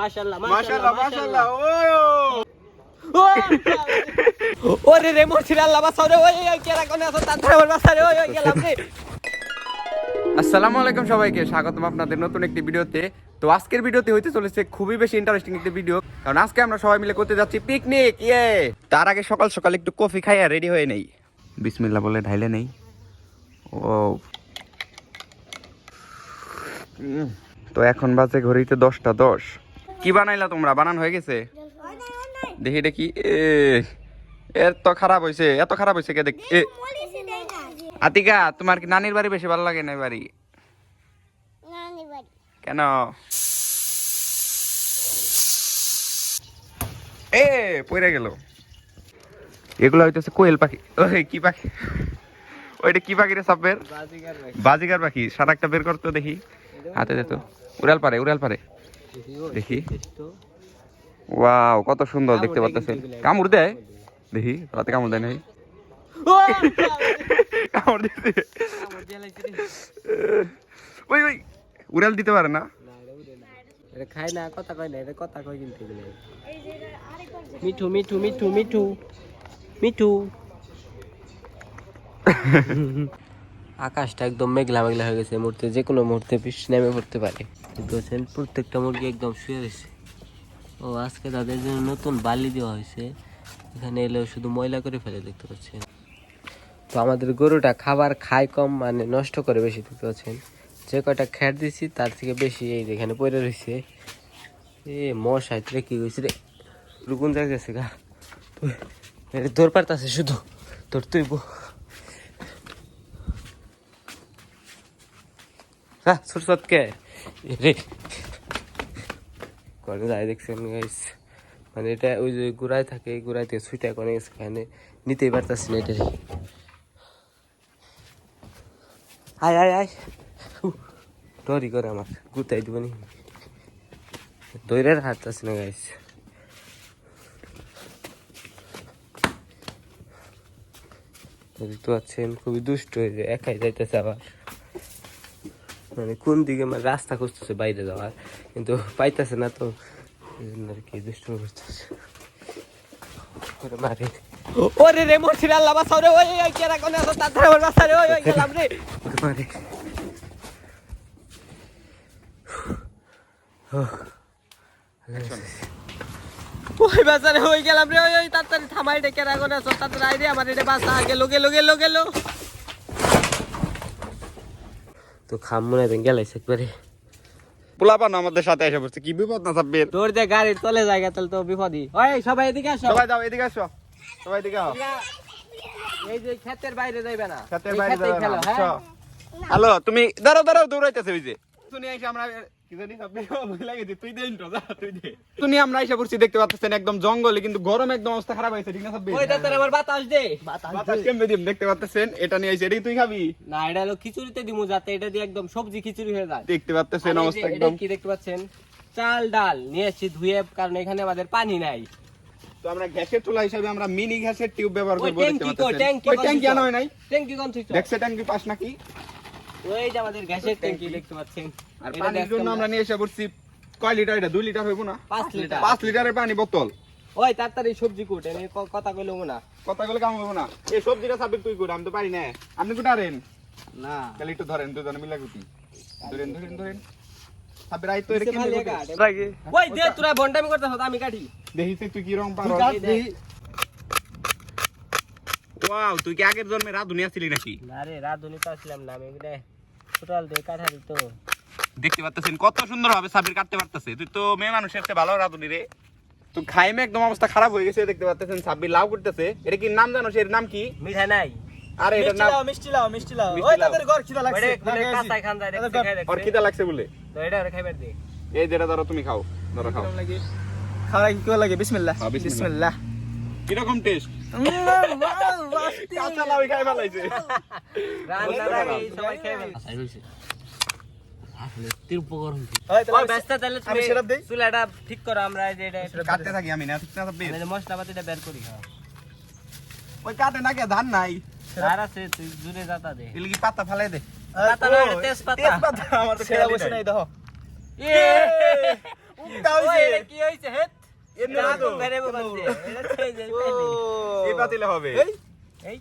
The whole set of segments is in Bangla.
মাশাআল্লাহ মাশাআল্লাহ মাশাআল্লাহ ওরে রে মোর আল্লাহ বাঁচাও রে ওই কেরা কোনে আছো তাড়াতাড়ি আমার বাঁচা রে ওই গেলাম রে। আসসালামু আলাইকুম সবাইকে স্বাগতম আপনাদের নতুন একটি ভিডিওতে। তো আজকের ভিডিওতে হইতে চলেছে খুবই বেশি ইন্টারেস্টিং একটি ভিডিও, কারণ আজকে আমরা সবাই মিলে করতে যাচ্ছি পিকনিক। তার আগে সকাল সকাল একটু কফি খাইয়া রেডি হয়ে নেই। বিসমিল্লাহ বলে ঢাইলে নেই। ও তো এখন বাজে ঘড়িতে 10:10। কি বানাইলা তোমরা? বানান হয়ে গেছে? দেখি দেখি। এত খারাপ হয়েছে, এত খারাপ হয়েছে কে? দেখ আতিকা, তোমার কি নানির বাড়ি বেশি ভালো লাগে না বাড়ি? কেন? পড়ে গেল। এগুলো হইতেছে কোয়েল পাখি। ওই কি পাখি? ওইটা কি পাখি রে? সাপের বাজিগার পাখি। সারা একটা বের করতো দেখি হাতে যেত। উড়াল পারে, উড়াল পারে দেখি। ওয়াও, কত সুন্দর দেখতে পাচ্ছেন। কামড় দেয় দেখি, রাতে কামড় দেয় নাই। কামড় দিতে ওই ওই উড়াল দিতে পারে না। এটা খায় না, কথা কয় না, এটা কথা কয় কিন্তু এগুলো। মিঠু মিঠু মিঠু মিঠু মিঠু। আকাশটা একদম মেঘলা মেঘলা হয়ে গেছে। মুহূর্তে যে কোনো মুহূর্তে বৃষ্টি নেমে পড়তে পারে। দেখছেন প্রত্যেকটা মুরগি একদম শুয়ে গেছে। ও আজকে তাদের জন্য নতুন বালি দেওয়া হয়েছে। এখানে এলেও শুধু ময়লা করে ফেলে, দেখতে পাচ্ছেন। তো আমাদের গরুটা খাবার খায় কম, মানে নষ্ট করে বেশি, দেখতে পাচ্ছেন। যে কয়টা খ্যাট দিছি তার থেকে বেশি এই যেখানে পড়ে রয়েছে। মশাই রে কি হয়েছে রে? রুকুন যা গেছে গা, তোর পারতাছে শুধু তোর তুই ছোট ছোট কে রে করে যায়, দেখছেন গাইস। মানে এটা ওই যে গুড়ায় থাকে, এই গুড়ায় থেকে ছুটে করে গেছে, এখানে নিতেই পারতাছি না এটা। আয় আয় আয়, ডরি করে আমার গুতাই দিব নি, দৈরের হাঁটতেছি না গাইস। দেখতে পাচ্ছেন খুবই দুষ্ট হয়ে যায়, একাই যাইতেছে আবার। মানে কোন দিকে মানে রাস্তা খুঁজতেছে বাইরে যাওয়ার, কিন্তু পাইতেছে না, তো আর কি দুষ্ট করতেছে। মারে ওরে রে মোর আল্লাহ বাঁচাও রে ওই কেরা কোনে আছো তাড়াতাড়ি আমার বাঁচা রে ওই গেলাম রে। মারে ওই বাজারে হয়ে গেলাম রে ওই তাড়াতাড়ি থামাই রে, কেরা কোনে আছো তাড়াতাড়ি আই রে, আমার এটা বাঁচা গেল গেল গেল গেল। তো খাম মনে হয় গেলাইছে একবারে। পোলাপান আমাদের সাথে এসে পড়ছে, কি বিপদ না সাব্বির? তোর যে গাড়ির তলে জায়গা তাহলে তো বিপদই। ওই সবাই এদিকে আসো, সবাই যাও এদিকে আসো, সবাই এদিকে আও। এই যে ক্ষেতের বাইরে যাইবে না, ক্ষেতের বাইরে যাবে না। হ্যাঁ। হ্যালো, তুমি দাঁড়াও দাঁড়াও, দৌড়াইতেছে ওই যে। শুনি আইসা আমরা কি জানি সাব্বির ভয় লাগে যে তুই দেন তো যা তুই দে। শুনি আমরা আইসা পড়ছি, দেখতে পাচ্ছেন একদম জঙ্গলে, কিন্তু গরম একদম অবস্থা খারাপ হয়েছে, ঠিক না সাব্বির? ওই তাতে আমার বাতাস দে, বাতাস কেমনে দিম? দেখতে পাচ্ছেন এটা নিয়ে আইছে, এটাই তুই খাবি না? এটা হলো খিচুড়িতে দিমু, যাতে এটা দিয়ে একদম সবজি খিচুড়ি হয়ে যায়। দেখতে পাচ্ছেন অবস্থা এটা একদম। কি দেখতে পাচ্ছেন? চাল ডাল নিয়ে এসেছি ধুয়ে, কারণ এখানে আমাদের পানি নাই। তো আমরা গ্যাসের চুলা হিসেবে আমরা মিনি গ্যাসের টিউব ব্যবহার করব। ট্যাঙ্কি আনা হয় নাই, ট্যাঙ্কি কোন থেকে? দেখছে ট্যাঙ্কি পাস নাকি? ওই যে আমাদের গ্যাসের ট্যাঙ্কি দেখতে পাচ্ছেন। আর পানির জন্য আমরা নিয়ে এসে পড়ছি কয় লিটার? এটা 2 লিটার হইব না? 5 লিটার। 5 লিটারের পানি বোতল। ওই তাড়াতাড়ি সবজি কুট, এনে কথা কইলো না, কথা বলে কাম হবে না। এই সবজিটা সাবিক তুই কর, আমি তো পারি না। আপনি কুটারেন না? তাহলে একটু ধরেন, দুজনে মিলে কুটি। ধরেন ধরেন ধরেন সাবির, আই তো এর কি লাগে। ওই দে তোরা বন্ডামি করতেছ, আমি কাটি দেখিস তুই কি রং পারো। ওয়াও, তুই কি আগের জন্মে রাধুনি আসছিলি নাকি? না রে, রাধুনি তো আসলাম না আমি, এগুলা টোটাল দিয়ে কাঠারি। তো দেখতে পাচ্ছেন কত সুন্দর ভাবে সাবির কাটতে পারতেছে। তুই তো মেয়ে মানুষের চেয়ে ভালো রাধুনি রে। তো খাইমে একদম অবস্থা খারাপ হয়ে গেছে, দেখতে পাচ্ছেন সাবির লাউ করতেছে। এটা কি নাম জানো? এর নাম কি? মিঠাই নাই। আরে এটার নাম মিষ্টি লাউ। ওই তাদের ঘর খিদা লাগছে, কাঁচাই খান যায়, ওর খিদা লাগছে বলে। তো এটা খাইবার দে। এই যেটা ধরো তুমি খাও, ধরো খাও। খাওয়া কি লাগে? বিসমিল্লাহ হ্যাঁ, বিসমিল্লাহ। বিসমিল্লাহ। কিরকম টেস্ট? কাঁচা লাউ খাই ফেলাইছে। রান্নার আগে সবাই খাই ফেলছে। আসলে তিরুপ গরম। ওই ওই ব্যস্ত তাহলে আমি সেটআপ দেই। চুলাটা ঠিক করো, আমরা এই যে এটা কাটতে থাকি আমি না, ঠিক না সাব্বির? এই যে মশলাপাতিটা বের করি। হ্যাঁ ওই কাটে না, কে ধান নাই? আর আছে, তুই জুড়ে যাতা দে। এলি কি পাতা ফালাই দে। পাতা না, এটা তেজপাতা। তেজপাতা আমার তো সেটা বসে নাই দেখো। কি হইছে হেত আগুন বেরে বলছে এটা খেয়ে যাই এই পাতিলে হবে এই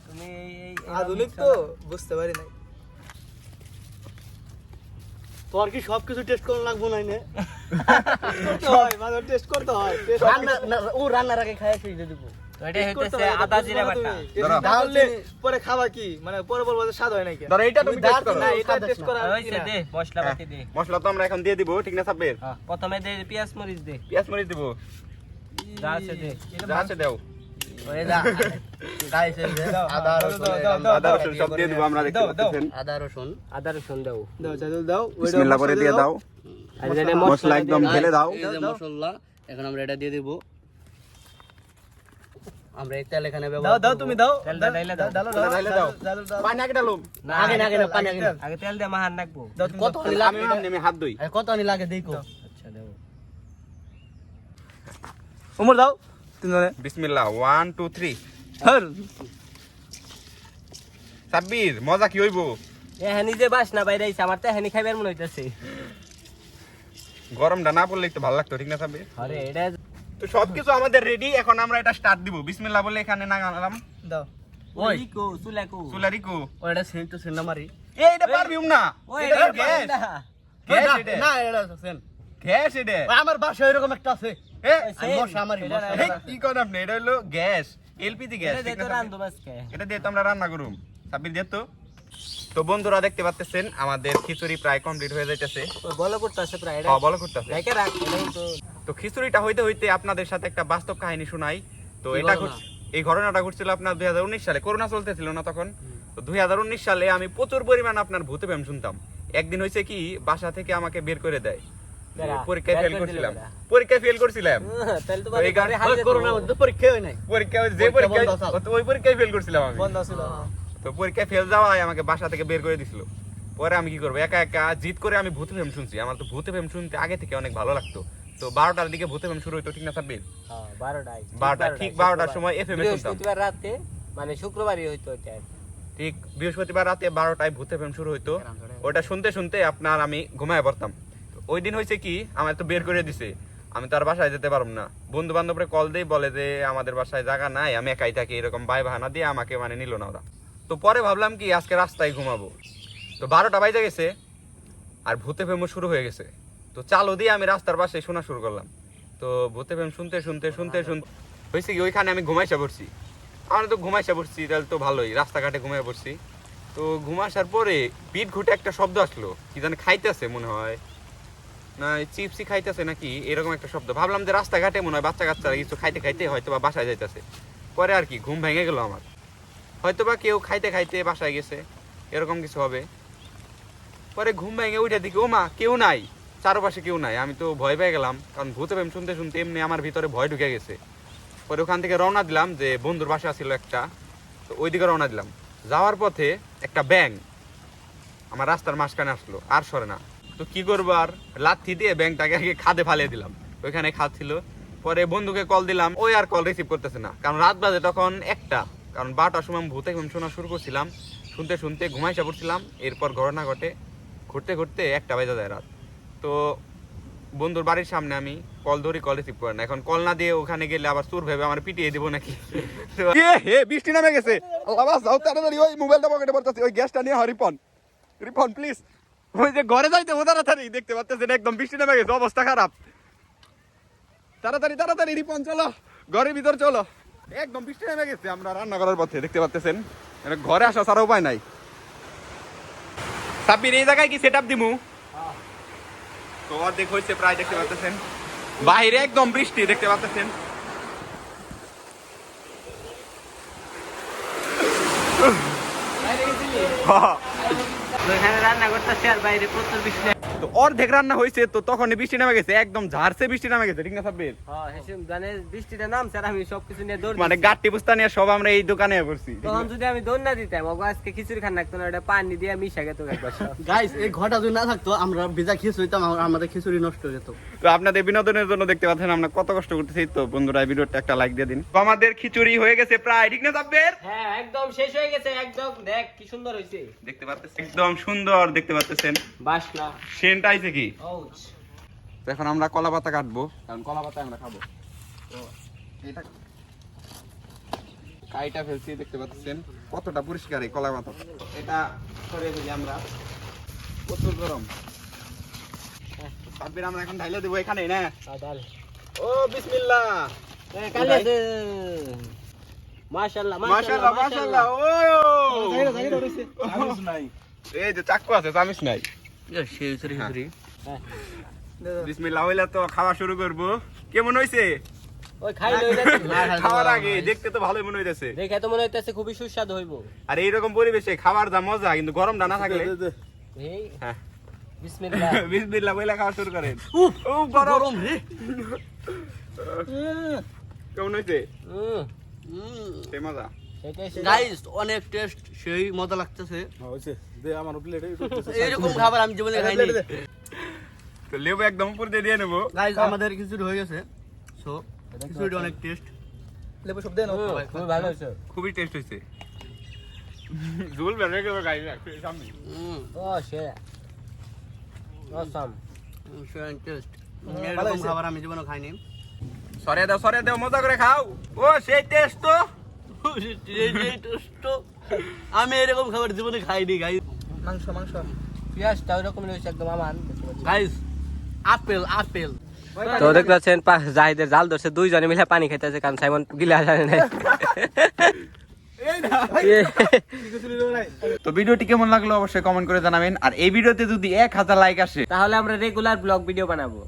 তুমি এই আধুনিক তো বুঝতে পারি নাই তোর কি সবকিছু টেস্ট করা লাগবো নাই না হয় মানে টেস্ট করতে হয় ও রান্নার আগে খায় খেয়ে দিব তো এটা হইতেছে আদা জিরা বাটা তাহলে পরে খাবা কি মানে পরে বলবো যে স্বাদ হয় নাকি ধরো এটা তুমি টেস্ট করো না এটা টেস্ট করা হইছে দে মশলা পাতি দে মশলা তো আমরা এখন দিয়ে দিব ঠিক না সাব্বির প্রথমে দে পেঁয়াজ মরিচ দে পেঁয়াজ মরিচ দিব যা আছে দে যা আছে দাও ওই দা গাইস আদা আদা রসুন সব দিয়ে দিব আমরা দেখতে পাচ্ছেন আদা রসুন দাও দাও দাও দাও বিসমিল্লাহ করে দিয়ে দাও আর এটা মশলা একদম ঢেলে দাও এই যে মশলা এখন আমরা এটা দিয়ে দেব আমরা এই তেল এখানে দাও ব্যবহার দাও তুমি দাও তেলটা ঢাইলা দাও ঢাইলে দাও পানি আগে ঢালুম আগে না পানি আগে না আগে তেল দিয়ে মাহার নাকবো কত আমি আমি হাত ধুই কত আনি লাগে দেখো আচ্ছা দাও উমর দাও তিনজনে বিসমিল্লাহ 1 2 3 হর সাব্বির মজা কি হইবো এ নিজে বাস না বাইরে আইছে আমার তো হানি খাইবার মনে হইতাছে গরমটা না পড়লে একটু ভালো লাগতো ঠিক না সাব্বির আরে এটা তো সবকিছু আমাদের রেডি এখন আমরা এটা স্টার্ট দিব বিসমিল্লাহ বলে এখানে নাগালাম দাও ওই কো সুলাকো সুলারিকো ওটা সেন্ট তো সেন্ট মারি এইটা পারবিউম না ওই এটা গ্যাস গ্যাস এটা না এটা সেন্ট গ্যাস এটা আমার বাসায় এরকম একটা আছে এ আমি মশা মারি মশা এই, কি কোন আপনি এটা হলো গ্যাস এলপিজি গ্যাস এটা দে তো রান্ধো বাসকে এটা দিয়ে তো আমরা রান্না করুম সাব্বির দিয়ে তো বন্ধুরা দেখতে পাচ্ছেন আমাদের খিচুড়ি প্রায় কমপ্লিট হয়ে যাইতেছে বলো করতেছে প্রায় এটা হ্যাঁ বলো করতেছে রেখে রাখ এটা তো তো খিচুড়িটা হইতে হইতে আপনাদের সাথে একটা বাস্তব কাহিনী শোনাই তো এটা এই ঘটনাটা ঘটছিল আপনার 2019 সালে করোনা চলতেছিল না তখন তো 2019 সালে আমি প্রচুর পরিমাণ আপনার ভূতে প্রেম শুনতাম একদিন হইছে কি বাসা থেকে আমাকে বের করে দেয় পরীক্ষায় ফেল করছিলাম তেল তো তো এই গাড়ি করোনার মধ্যে পরীক্ষা হয় নাই পরীক্ষা যে পরীক্ষায় বন্ধ আছে। তো ওই পরীক্ষায় ফেল করছিলাম আমি বন্ধ ছিল তো পরীক্ষায় ফেল যাওয়ায় আমাকে বাসা থেকে বের করে দিছিল পরে আমি কি করবো একা একা জিদ করে আমি ভূতে প্রেম শুনছি আমার তো ভূতে প্রেম শুনতে আগে থেকে অনেক ভালো লাগতো তো 12টার দিকে ভূতে প্রেম শুরু হইতো ঠিক না সাব্বির হ্যাঁ 12টায় 12টা ঠিক 12টার সময় এফএম এ শুনতাম বৃহস্পতিবার রাতে মানে শুক্রবারই হইতো এটা ঠিক বৃহস্পতিবার রাতে 12টায় ভূতে প্রেম শুরু হইতো ওটা শুনতে শুনতে আপনার আমি ঘুমায় পড়তাম তো ওই দিন হয়েছে কি আমার তো বের করে দিছে আমি তো আর বাসায় যেতে পারবো না বন্ধু বান্ধবরে কল দেই বলে যে আমাদের বাসায় জায়গা নাই আমি একাই থাকি এরকম বাই বাহানা দিয়ে আমাকে মানে নিল না ওরা তো পরে ভাবলাম কি আজকে রাস্তায় ঘুমাবো তো 12টা বাজে গেছে আর ভূতে প্রেম শুরু হয়ে গেছে তো চালু দিয়ে আমি রাস্তার পাশে শোনা শুরু করলাম তো ভূতে প্রেম শুনতে হয়েছে কি ওইখানে আমি ঘুমাইসা পড়ছি আমরা তো ঘুমাইসা পড়ছি তাহলে তো ভালোই রাস্তাঘাটে ঘুমাই পড়ছি তো ঘুমাসার পরে পিঠ ঘুটে একটা শব্দ আসলো কি জানি খাইতেছে মনে হয় না চিপসি খাইতেছে নাকি এরকম একটা শব্দ ভাবলাম যে রাস্তাঘাটে মনে হয় বাচ্চা কাচ্চারা কিছু খাইতে খাইতে হয়তো বা বাসায় যাইতেছে পরে আর কি ঘুম ভেঙে গেল আমার হয়তো বা কেউ খাইতে খাইতে বাসায় গেছে এরকম কিছু হবে পরে ঘুম ভেঙে উঠে দেখি ও মা কেউ নাই চারপাশে কেউ নাই আমি তো ভয় পেয়ে গেলাম কারণ ভূতে প্রেম শুনতে শুনতে এমনি আমার ভিতরে ভয় ঢুকে গেছে পরে ওখান থেকে রওনা দিলাম যে বন্ধুর বাসা ছিল একটা তো ওইদিকে রওনা দিলাম যাওয়ার পথে একটা ব্যাঙ আমার রাস্তার মাঝখানে আসলো আর সরে না তো কি করবো আর লাথি দিয়ে ব্যাংকটাকে আগে খাদে ফালিয়ে দিলাম ওইখানে খাদ ছিল পরে বন্ধুকে কল দিলাম ওই আর কল রিসিভ করতেছে না কারণ রাত বাজে তখন একটা কারণ 12টার সময় আমি ভূতে শোনা শুরু করছিলাম শুনতে শুনতে ঘুমাইসা পড়ছিলাম এরপর ঘটনা ঘটে ঘুরতে ঘুরতে 1টা বাজে যায় রাত তো বন্ধুর বাড়ির সামনে আমি কল ধরি কল রিসিভ করে না এখন কল না দিয়ে ওখানে গেলে আবার চোর ভেবে আমার পিটিয়ে দিব নাকি বৃষ্টি নামে গেছে ওই মোবাইলটা পকেটে পড়তেছে ওই গ্যাসটা নিয়ে রিপন প্লিজ ওই যে ঘরে যাইতে তাড়াতাড়ি দেখতে পাচ্ছেন একদম বৃষ্টি নেমে গেছে অবস্থা খারাপ তাড়াতাড়ি রিপন চলো ঘরের ভিতর চলো একদম বৃষ্টি নেমে গেছে আমরা রান্না করার পথে দেখতে পাচ্ছেন ঘরে আসা ছাড়া উপায় নাই সাব্বির এই জায়গায় কি সেটআপ দিমু তো অর্ধেক হয়েছে প্রায় দেখতে পাচ্ছেন বাইরে একদম বৃষ্টি দেখতে পাচ্ছেন এখানে রান্না করতেছে আর বাইরে প্রচুর বৃষ্টি তো অর্ধেক রান্না হয়েছে তো তখনই বৃষ্টি নেমে গেছে একদম ঝাড়ছে বৃষ্টি নেমে গেছে ঠিক না সাব্বির হ্যাঁ হেসুম জানে বৃষ্টিটা নামছে আর আমি সবকিছু নিয়ে দৌড় মানে গাট্টি বুস্তা নিয়ে সব আমরা এই দোকানে পড়ছি তখন যদি আমি দৌড় না দিতাম ওগো আজকে খিচুড়ি খান লাগতো না ওটা পানি দিয়ে মিশা গেত একবার সব। গাইস এই ঘটা যদি না থাকতো আমরা ভিজা খিচুড়ি হইতাম আমাদের খিচুড়ি নষ্ট হয়ে যেত তো আপনাদের বিনোদনের জন্য দেখতে পাচ্ছেন আমরা কত কষ্ট করতেছি তো বন্ধুরা ভিডিওটা একটা লাইক দিয়ে দিন তো আমাদের খিচুড়ি হয়ে গেছে প্রায় ঠিক না সাব্বির হ্যাঁ একদম শেষ হয়ে গেছে একদম দেখ কি সুন্দর হয়েছে দেখতে পাচ্ছেন একদম সুন্দর দেখতে পাচ্ছেন বাসনা সেন্ট আইছে কি ওচ তো এখন আমরা কলা পাতা কাটবো, কারণ কলা পাতা আমরা খাবো। তো এটা কাইটা ফেলছি, দেখতে পাচ্ছেন কতটা পরিষ্কার এই কলা পাতা। এটা সরিয়ে ফেলি আমরা, প্রচুর গরম। সাব্বির আমরা এখন ঢাইলে দেবো এখানে না। ডাল ও বিসমিল্লাহ, কালে আছে মাশাআল্লাহ মাশাআল্লাহ মাশাআল্লাহ। ও চামচ নাই। এই যে চাকু আছে, চামচ নাই। সেই সরি সরি। বিসমিল্লাহ হইলে তো খাওয়া শুরু করব। কেমন হইছে? ওই খাই লই যাচ্ছে খাওয়ার আগে দেখতে তো ভালোই মনে হইতেছে। দেখে তো মনে হইতেছে খুবই সুস্বাদু হইব। আর এইরকম পরিবেশে খাবার যা মজা, কিন্তু গরমটা না থাকলে। এই হ্যাঁ বিসমিল্লাহ বিসমিল্লাহ বইলা খাওয়া শুরু করেন। ও গরম রে। কেমন হইছে? হুম সেই মজা। সেটাই গাইস অনেক টেস্ট, সেই মজা লাগতেছে। হইছে দে আমার প্লেটে এরকম খাবার আমি জীবনে খাইনি। তো লেবু একদম উপর দিয়ে নেবো। গাইস আমাদের খিচুড়ি হয়ে গেছে। সো খিচুড়ি অনেক টেস্ট। লেবু সব দেন। খুব ভালো হইছে। খুবই টেস্ট হইছে। ঝোল বেড়ে গেল গাইস সামনে। ও সে অসাম সেই টেস্ট। এরকম খাবার আমি জীবনে খাইনি। সরে দাও মজা করে খাও। ও সেই টেস্ট তো। আমি এরকম খাবার জীবনে খাইনি গাইস। মাংস মাংস পেঁয়াজটা ওইরকম হইছে একদম আমান। Guys apple apple. তো দেখতে পাচ্ছেন জাহিদের জাল ধরছে, দুইজনে মিলে পানি খাইতেছে, কারণ সাইমন গিলা জানে না। তো ভিডিওটি কেমন লাগলো অবশ্যই কমেন্ট করে জানাবেন। আর এই ভিডিওতে যদি 1000 লাইক আসে তাহলে আমরা রেগুলার ব্লগ ভিডিও বানাবো।